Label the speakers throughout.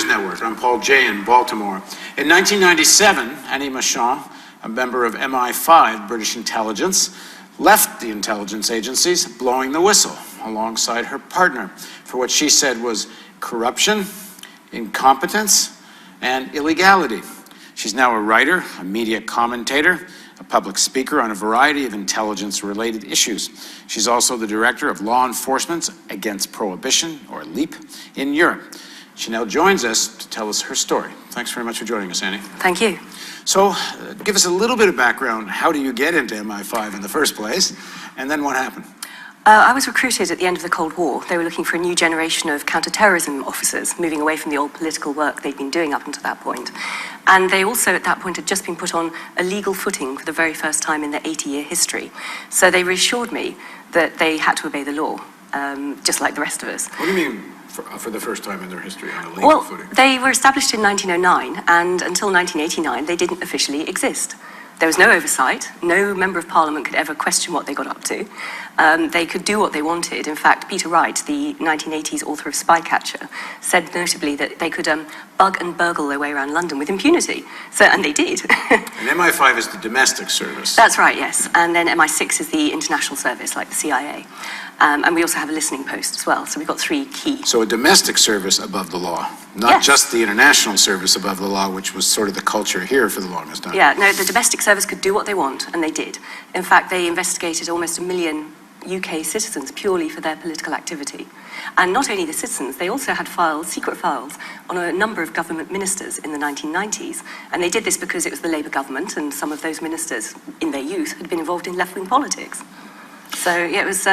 Speaker 1: News Network. I'm Paul Jay in Baltimore. In 1997, Annie Marchand, a member of MI5, British intelligence, left the intelligence agencies blowing the whistle alongside her partner for what she said was corruption, incompetence, and illegality. She's now a writer, a media commentator, a public speaker on a variety of intelligence-related issues. She's also the director of Law Enforcement Against Prohibition, or LEAP, in Europe. She now joins us to tell us her story. Thanks very much for joining us, Annie.
Speaker 2: Thank you.
Speaker 1: So, give us a little bit of background. How do you get into MI5 in the first place? And then what happened?
Speaker 2: I was recruited at the end of the Cold War. They were looking for a new generation of counter-terrorism officers, moving away from the old political work they'd been doing up until that point. And they also, at that point, had just been put on a legal footing for the very first time in their 80-year history. So they reassured me that they had to obey the law, just like the rest of us.
Speaker 1: What do you mean, for the first time in their history, on a legal footing?
Speaker 2: Well, they were established in 1909, and until 1989, they didn't officially exist. There was no oversight. No member of parliament could ever question what they got up to. They could do what they wanted. In fact, Peter Wright, the 1980s author of Spycatcher, said notably that they could bug and burgle their way around London with impunity. So, and they did.
Speaker 1: And MI5 is the domestic service.
Speaker 2: That's right, yes. And then MI6 is the international service, like the CIA. And we also have a listening post as well. So we've got three key.
Speaker 1: So a domestic service above the law, not just the international service above the law, which was sort of the culture here for the longest time.
Speaker 2: Yeah, no, the domestic service could do what they want, and they did. In fact, they investigated almost 1 million UK citizens purely for their political activity. And not only the citizens, they also had files, secret files, on a number of government ministers in the 1990s. And they did this because it was the Labour government, and some of those ministers in their youth had been involved in left-wing politics. So yeah, it was,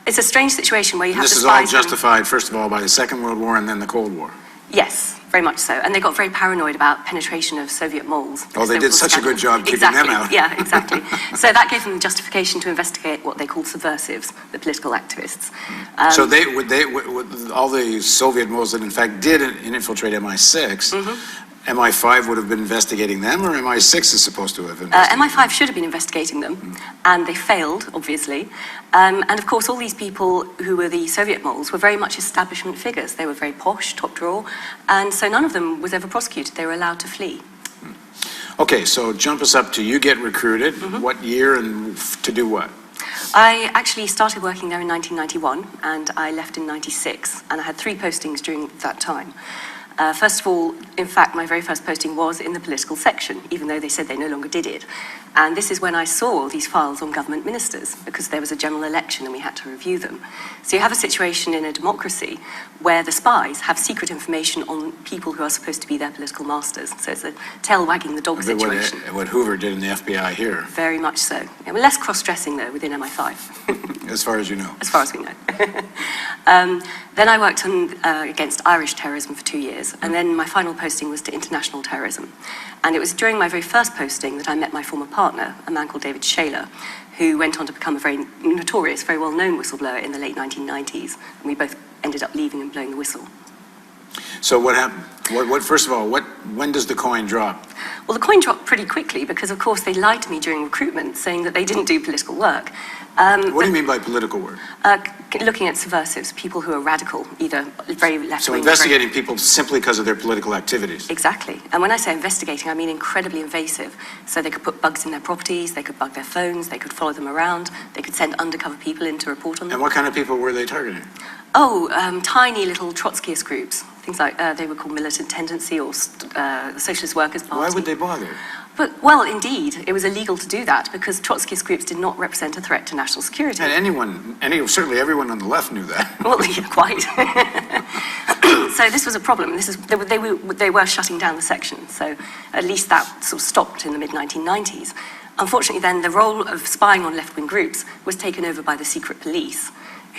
Speaker 2: it's a strange situation where you have to spy.
Speaker 1: This is all justified, first of all, by the Second World War and then the Cold War.
Speaker 2: Yes, very much so. And they got very paranoid about penetration of Soviet moles.
Speaker 1: Oh, they did such a good job keeping them out.
Speaker 2: Yeah, exactly. So that gave them the justification to investigate what they called subversives, the political activists.
Speaker 1: So would all the Soviet moles that in fact did infiltrate MI6, MI5 would have been investigating them, or MI6 is supposed to have investigated
Speaker 2: MI5 should have been investigating them, and they failed, obviously. And of course, all these people who were the Soviet moles were very much establishment figures. They were very posh, top drawer, and so none of them was ever prosecuted. They were allowed to flee.
Speaker 1: Okay, so jump us up to you get recruited. What year and to do what?
Speaker 2: I actually started working there in 1991, and I left in 96, and I had 3 postings during that time. First of all, in fact, my very first posting was in the political section, even though they said they no longer did it. And this is when I saw these files on government ministers, because there was a general election and we had to review them. So you have a situation in a democracy where the spies have secret information on people who are supposed to be their political masters. So it's a tail wagging the dog situation.
Speaker 1: What Hoover did in the FBI here.
Speaker 2: Very much so. Yeah, we're less cross-dressing, though, within MI5.
Speaker 1: As far as you know.
Speaker 2: As far as we know. Then I worked on, against Irish terrorism for 2 years, and then my final posting was to international terrorism. And it was during my very first posting that I met my former partner, a man called David Shayler, who went on to become a very notorious, very well-known whistleblower in the late 1990s. And we both ended up leaving and blowing the whistle.
Speaker 1: So what happened? First of all, when does the coin drop?
Speaker 2: Well, the coin dropped pretty quickly because, of course, they lied to me during recruitment, saying that they didn't do political work.
Speaker 1: What do you mean by political work?
Speaker 2: Looking at subversives, people who are radical, either very left-wing.
Speaker 1: So investigating people simply because of their political activities.
Speaker 2: Exactly. And when I say investigating, I mean incredibly invasive. So they could put bugs in their properties, they could bug their phones, they could follow them around, they could send undercover people in to report on them.
Speaker 1: And what kind of people were they targeting?
Speaker 2: Oh, tiny little Trotskyist groups. Things like, they were called Militant Tendency or the Socialist Workers' Party.
Speaker 1: Why would they bother?
Speaker 2: But, well, indeed, it was illegal to do that because Trotskyist groups did not represent a threat to national security.
Speaker 1: And certainly everyone on the left knew that.
Speaker 2: Well, yeah, quite. So this was a problem. They were shutting down the section. So at least that sort of stopped in the mid-1990s. Unfortunately, then, the role of spying on left-wing groups was taken over by the secret police,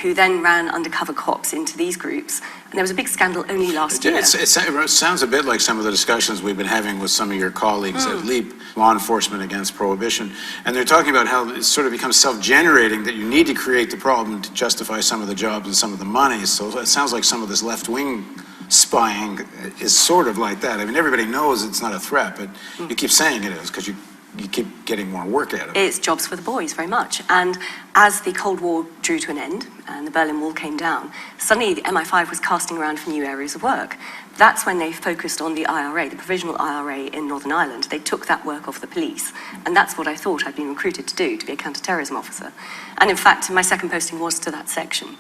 Speaker 2: who then ran undercover cops into these groups. And there was a big scandal only last year.
Speaker 1: It sounds a bit like some of the discussions we've been having with some of your colleagues at LEAP, Law Enforcement Against Prohibition. And they're talking about how it's sort of becomes self-generating, that you need to create the problem to justify some of the jobs and some of the money. So it sounds like some of this left-wing spying is sort of like that. I mean, everybody knows it's not a threat, but you keep saying it is because you you keep getting more work out of it.
Speaker 2: It's jobs for the boys, very much. And as the Cold War drew to an end and the Berlin Wall came down, suddenly the MI5 was casting around for new areas of work. That's when they focused on the IRA, the Provisional IRA in Northern Ireland. They took that work off the police. And that's what I thought I'd been recruited to do, to be a counter-terrorism officer. And in fact, my second posting was to that section.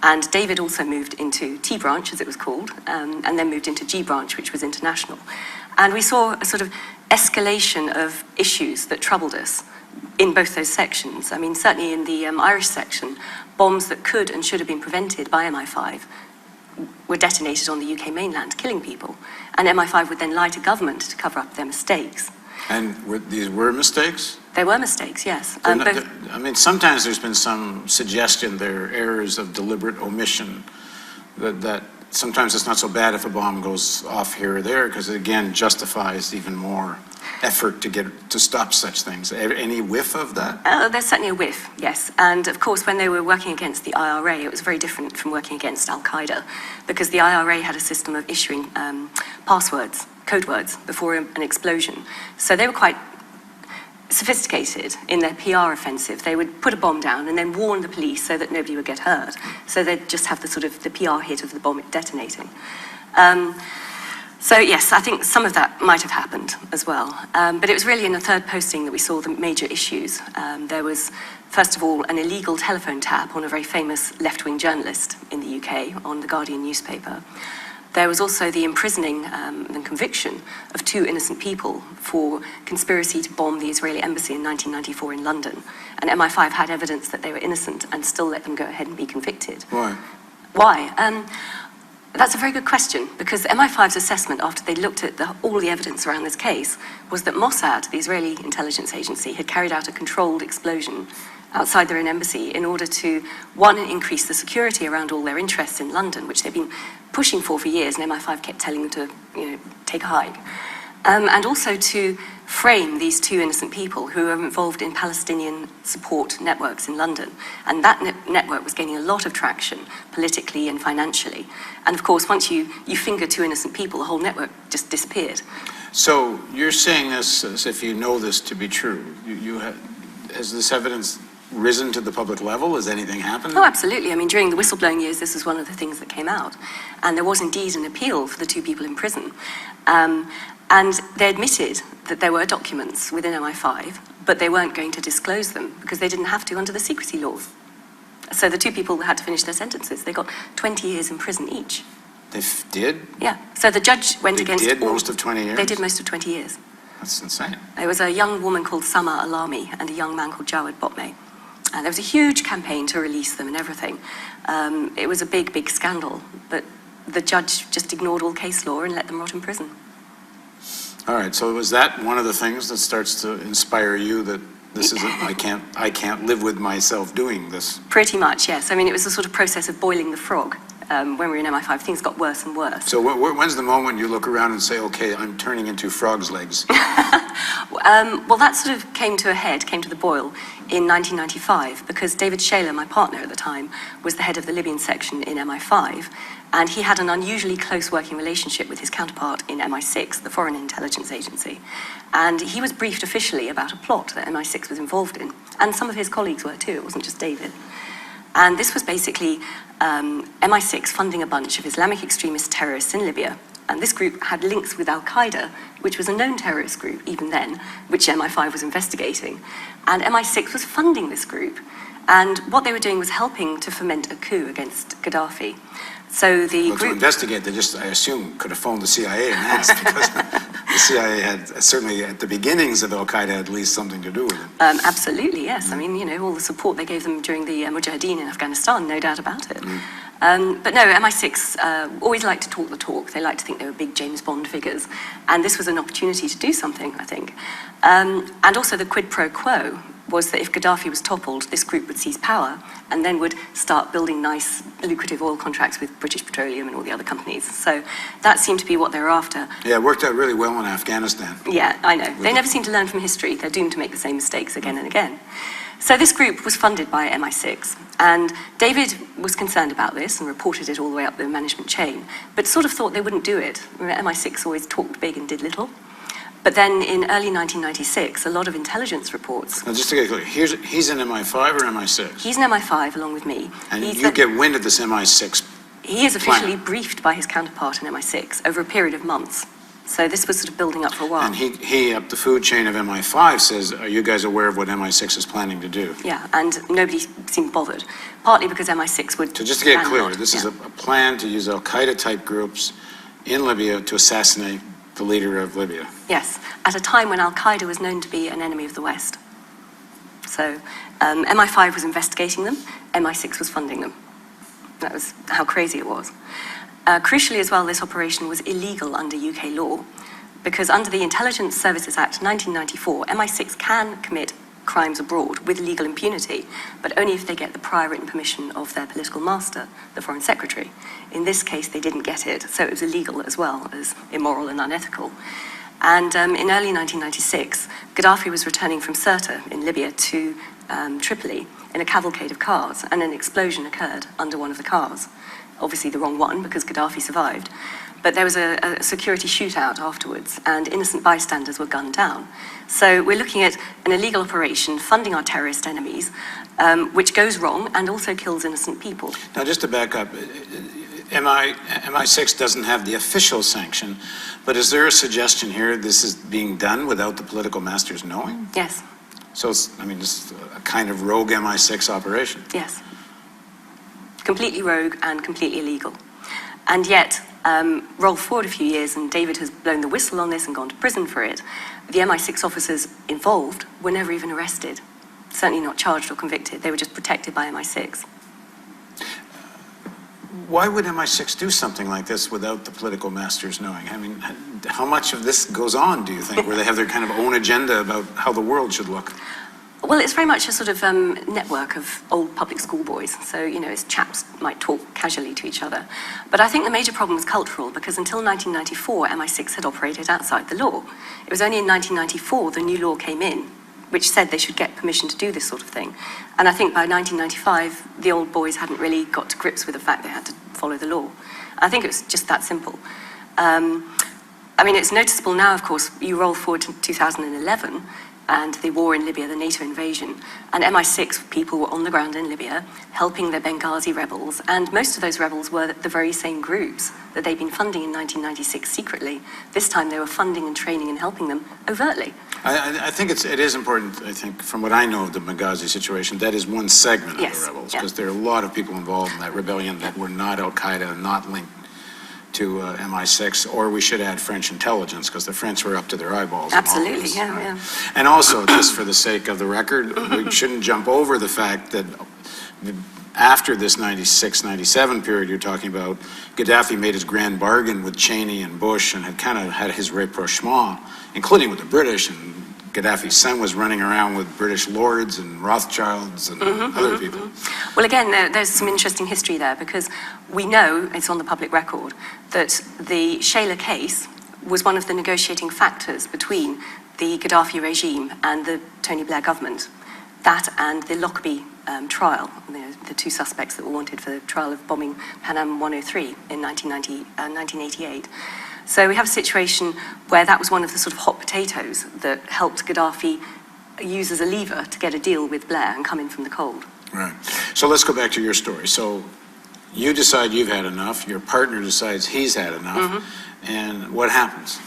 Speaker 2: And David also moved into T branch, as it was called, and then moved into G branch, which was international. And we saw a sort of escalation of issues that troubled us in both those sections. I mean, certainly in the Irish section, bombs that could and should have been prevented by MI5 were detonated on the UK mainland, killing people. And MI5 would then lie to government to cover up their mistakes.
Speaker 1: And these were mistakes?
Speaker 2: There were mistakes, yes.
Speaker 1: I mean, sometimes there's been some suggestion there are errors of deliberate omission, that sometimes it's not so bad if a bomb goes off here or there, because it again justifies even more effort to stop such things. Any whiff of that?
Speaker 2: There's certainly a whiff, yes. And of course, when they were working against the IRA, it was very different from working against Al-Qaeda, because the IRA had a system of issuing passwords, code words, before an explosion. So they were quite sophisticated in their PR offensive. They would put a bomb down and then warn the police so that nobody would get hurt. So they'd just have the sort of the PR hit of the bomb detonating. So yes, I think some of that might have happened as well. But it was really in the third posting that we saw the major issues. There was, first of all, an illegal telephone tap on a very famous left-wing journalist in the UK on the Guardian newspaper. There was also the imprisoning and conviction of 2 innocent people for conspiracy to bomb the Israeli embassy in 1994 in London. And MI5 had evidence that they were innocent and still let them go ahead and be convicted.
Speaker 1: Why?
Speaker 2: Why? That's a very good question, because MI5's assessment after they looked at all the evidence around this case was that Mossad, the Israeli intelligence agency, had carried out a controlled explosion outside their own embassy in order to, one, increase the security around all their interests in London, which they've been pushing for years, and MI5 kept telling them to, take a hike. And also to frame these 2 innocent people who are involved in Palestinian support networks in London. And that network was gaining a lot of traction politically and financially. And of course, once you finger 2 innocent people, the whole network just disappeared.
Speaker 1: So you're saying this as if you know this to be true. Has this evidence risen to the public level? Has anything happened?
Speaker 2: Oh, absolutely. I mean, during the whistleblowing years, this was one of the things that came out. And there was indeed an appeal for the 2 people in prison. And they admitted that there were documents within MI5, but they weren't going to disclose them because they didn't have to under the secrecy laws. So the 2 people had to finish their sentences. They got 20 years in prison each.
Speaker 1: They did?
Speaker 2: Yeah. So the judge went against...
Speaker 1: They did most of 20 years?
Speaker 2: They did most of 20 years.
Speaker 1: That's insane.
Speaker 2: There was a young woman called Sama Alami and a young man called Jawad Botmeh. And there was a huge campaign to release them and everything. It was a big, big scandal, but the judge just ignored all case law and let them rot in prison.
Speaker 1: All right, so was that one of the things that starts to inspire you that this isn't, I can't live with myself doing this?
Speaker 2: Pretty much, yes. I mean, it was a sort of process of boiling the frog. When we were in MI5, things got worse and worse.
Speaker 1: So when's the moment you look around and say, okay, I'm turning into frog's legs?
Speaker 2: Well, that sort of came to a head, came to the boil in 1995, because David Shayler, my partner at the time, was the head of the Libyan section in MI5, and he had an unusually close working relationship with his counterpart in MI6, the Foreign Intelligence Agency. And he was briefed officially about a plot that MI6 was involved in, and some of his colleagues were too, it wasn't just David. And this was basically MI6 funding a bunch of Islamic extremist terrorists in Libya. And this group had links with Al-Qaeda, which was a known terrorist group even then, which MI5 was investigating. And MI6 was funding this group. And what they were doing was helping to foment a coup against Gaddafi. So the
Speaker 1: Well,
Speaker 2: group...
Speaker 1: to investigate, they just, I assume, could have phoned the CIA and asked, because the CIA had, certainly at the beginnings of Al-Qaeda, at least something to do with it.
Speaker 2: Absolutely, yes. I mean, all the support they gave them during the Mujahideen in Afghanistan, no doubt about it. But no, MI6 always liked to talk the talk. They liked to think they were big James Bond figures. And this was an opportunity to do something, I think. And also the quid pro quo was that if Gaddafi was toppled, this group would seize power and then would start building nice, lucrative oil contracts with British Petroleum and all the other companies. So that seemed to be what they were after.
Speaker 1: Yeah, it worked out really well in Afghanistan.
Speaker 2: Yeah, I know. They never seem to learn from history. They're doomed to make the same mistakes again and again. So this group was funded by MI6, and David was concerned about this and reported it all the way up the management chain, but sort of thought they wouldn't do it. MI6 always talked big and did little. But then in early 1996, a lot of intelligence reports.
Speaker 1: Now, just to get clear, he's in MI5 or MI6?
Speaker 2: He's in MI5 along with me.
Speaker 1: And you get wind of this MI6
Speaker 2: He is officially
Speaker 1: plan.
Speaker 2: briefed by his counterpart in MI6 over a period of months. So this was sort of building up for a while.
Speaker 1: And he up the food chain of MI5 says, are you guys aware of what MI6 is planning to do?
Speaker 2: Yeah, and nobody seemed bothered, partly because MI6 would...
Speaker 1: So just to get
Speaker 2: ban
Speaker 1: clear,
Speaker 2: not,
Speaker 1: this is
Speaker 2: yeah.
Speaker 1: a plan to use Al-Qaeda-type groups in Libya to assassinate the leader of Libya.
Speaker 2: Yes, at a time when Al-Qaeda was known to be an enemy of the West. So MI5 was investigating them, MI6 was funding them. That was how crazy it was. Crucially as well, this operation was illegal under UK law, because under the Intelligence Services Act 1994, MI6 can commit crimes abroad with legal impunity, but only if they get the prior written permission of their political master, the Foreign Secretary. In this case, they didn't get it, so it was illegal as well as immoral and unethical. And in early 1996, Gaddafi was returning from Sirte in Libya to Tripoli in a cavalcade of cars, and an explosion occurred under one of the cars. Obviously the wrong one, because Gaddafi survived. But there was a security shootout afterwards, and innocent bystanders were gunned down. So we're looking at an illegal operation funding our terrorist enemies, which goes wrong and also kills innocent people.
Speaker 1: Now, just to back up, MI6 doesn't have the official sanction, but is there a suggestion here this is being done without the political masters knowing?
Speaker 2: Yes,
Speaker 1: So it's, I mean, this is a kind of rogue MI6 operation.
Speaker 2: yes. Completely rogue and completely illegal. And yet, roll forward a few years, and David has blown the whistle on this and gone to prison for it. The MI6 officers involved were never even arrested, certainly not charged or convicted. They were just protected by MI6.
Speaker 1: Why would MI6 do something like this without the political masters knowing? I mean, how much of this goes on, do you think, where they have their kind of own agenda about how the world should look?
Speaker 2: Well, it's very much a sort of network of old public school boys. So, you know, as chaps might talk casually to each other. But I think the major problem was cultural, because until 1994, MI6 had operated outside the law. It was only in 1994 the new law came in, which said they should get permission to do this sort of thing. And I think by 1995, the old boys hadn't really got to grips with the fact they had to follow the law. I think it was just that simple. I mean, it's noticeable now, of course, you roll forward to 2011, and the war in Libya, the NATO invasion, and MI6 people were on the ground in Libya helping the Benghazi rebels, and most of those rebels were the very same groups that they'd been funding in 1996 secretly. This time they were funding and training and helping them overtly.
Speaker 1: I think it is important, I think, from what I know of the Benghazi situation, that is one segment of
Speaker 2: Yes,
Speaker 1: the rebels,
Speaker 2: yeah.
Speaker 1: because there are a lot of people involved in that rebellion that were not Al-Qaeda, not linked to MI6, or we should add French intelligence, because the French were up to their eyeballs. in all of
Speaker 2: Absolutely,
Speaker 1: this,
Speaker 2: yeah,
Speaker 1: right?
Speaker 2: yeah.
Speaker 1: And also, just for the sake of the record, we shouldn't jump over the fact that after this 96, 97 period you're talking about, Gaddafi made his grand bargain with Cheney and Bush and had kind of had his rapprochement, including with the British, and Gaddafi's son was running around with British lords and Rothschilds and other people.
Speaker 2: Well, again, there's some interesting history there, because we know, it's on the public record, that the Shayla case was one of the negotiating factors between the Gaddafi regime and the Tony Blair government. That and the Lockerbie trial, the two suspects that were wanted for the trial of bombing Pan Am 103 in 1988. So we have a situation where that was one of the sort of hot potatoes that helped Gaddafi use as a lever to get a deal with Blair and come in from the cold.
Speaker 1: Right. So let's go back to your story. So you decide you've had enough, your partner decides he's had enough, and what happens?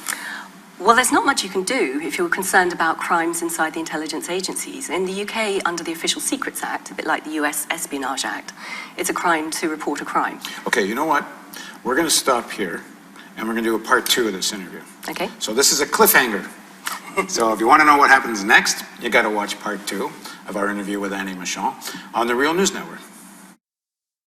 Speaker 2: Well, there's not much you can do if you're concerned about crimes inside the intelligence agencies. In the UK, under the Official Secrets Act, a bit like the US Espionage Act, it's a crime to report a crime.
Speaker 1: Okay, you know what? We're going to stop here, and we're going to do a part 2 of this interview.
Speaker 2: Okay?
Speaker 1: So this is a cliffhanger. So if you want to know what happens next, you got to watch part 2 of our interview with Annie Machon on the Real News Network.